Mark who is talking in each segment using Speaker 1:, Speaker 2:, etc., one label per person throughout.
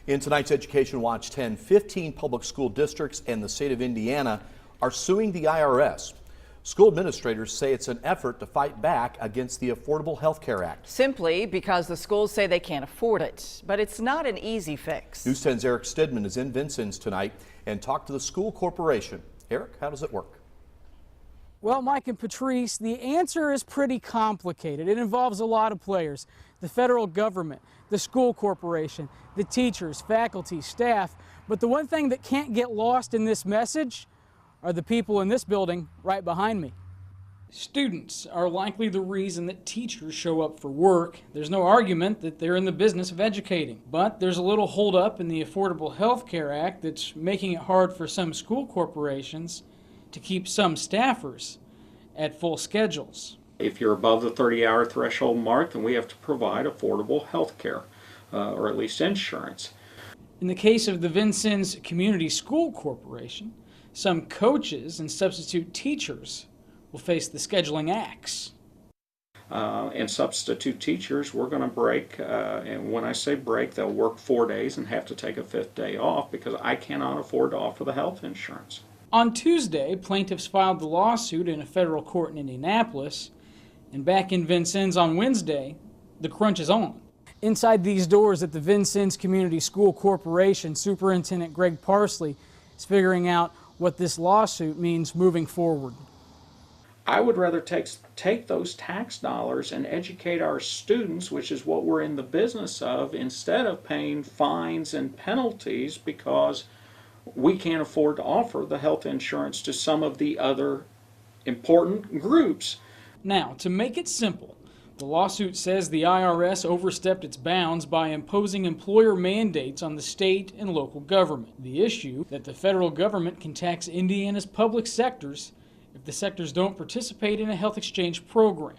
Speaker 1: In tonight's Education Watch 10, 15 public school districts and the state of Indiana are suing the IRS. School administrators say it's an effort to fight back against the Affordable Health Care Act.
Speaker 2: Simply because the schools say they can't afford it. But it's not an easy fix.
Speaker 1: News 10's Eric Stidman is in Vincennes tonight and talked to the school corporation. Eric, how does it work?
Speaker 3: Well, Mike and Patrice, the answer is pretty complicated. It involves a lot of players: the federal government, the school corporation, the teachers, faculty, staff. But the one thing that can't get lost in this message are the people in this building right behind me. Students are likely the reason that teachers show up for work. There's no argument that they're in the business of educating. But there's a little holdup in the Affordable Health Care Act that's making it hard for some school corporations to keep some staffers at full schedules.
Speaker 4: If you're above the 30-hour threshold mark, then we have to provide affordable health care, or at least insurance.
Speaker 3: In the case of the Vincennes Community School Corporation, some coaches and substitute teachers will face the scheduling axe.
Speaker 4: And substitute teachers, we're going to break, and when I say break, they'll work 4 days and have to take a 5th day off because I cannot afford to offer the health insurance.
Speaker 3: On Tuesday, plaintiffs filed the lawsuit in a federal court in Indianapolis, and back in Vincennes on Wednesday, the crunch is on. Inside these doors at the Vincennes Community School Corporation, Superintendent Greg Parsley is figuring out what this lawsuit means moving forward.
Speaker 4: I would rather take those tax dollars and educate our students, which is what we're in the business of, instead of paying fines and penalties because we can't afford to offer the health insurance to some of the other important groups.
Speaker 3: Now, to make it simple, the lawsuit says the IRS overstepped its bounds by imposing employer mandates on the state and local government. The issue that the federal government can tax Indiana's public sectors if the sectors don't participate in a health exchange program.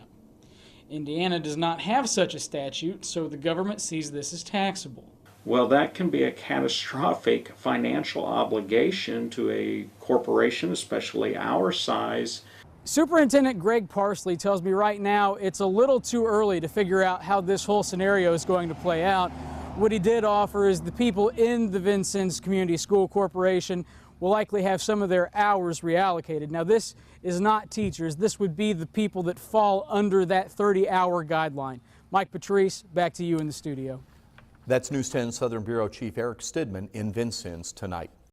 Speaker 3: Indiana does not have such a statute, so the government sees this as taxable.
Speaker 4: Well, that can be a catastrophic financial obligation to a corporation, especially our size.
Speaker 3: Superintendent Greg Parsley tells me right now it's a little too early to figure out how this whole scenario is going to play out. What he did offer is the people in the Vincennes Community School Corporation will likely have some of their hours reallocated. Now, this is not teachers. This would be the people that fall under that 30-hour guideline. Mike, Patrice, back to you in the studio.
Speaker 1: That's News 10 Southern Bureau Chief Eric Stidman in Vincennes tonight.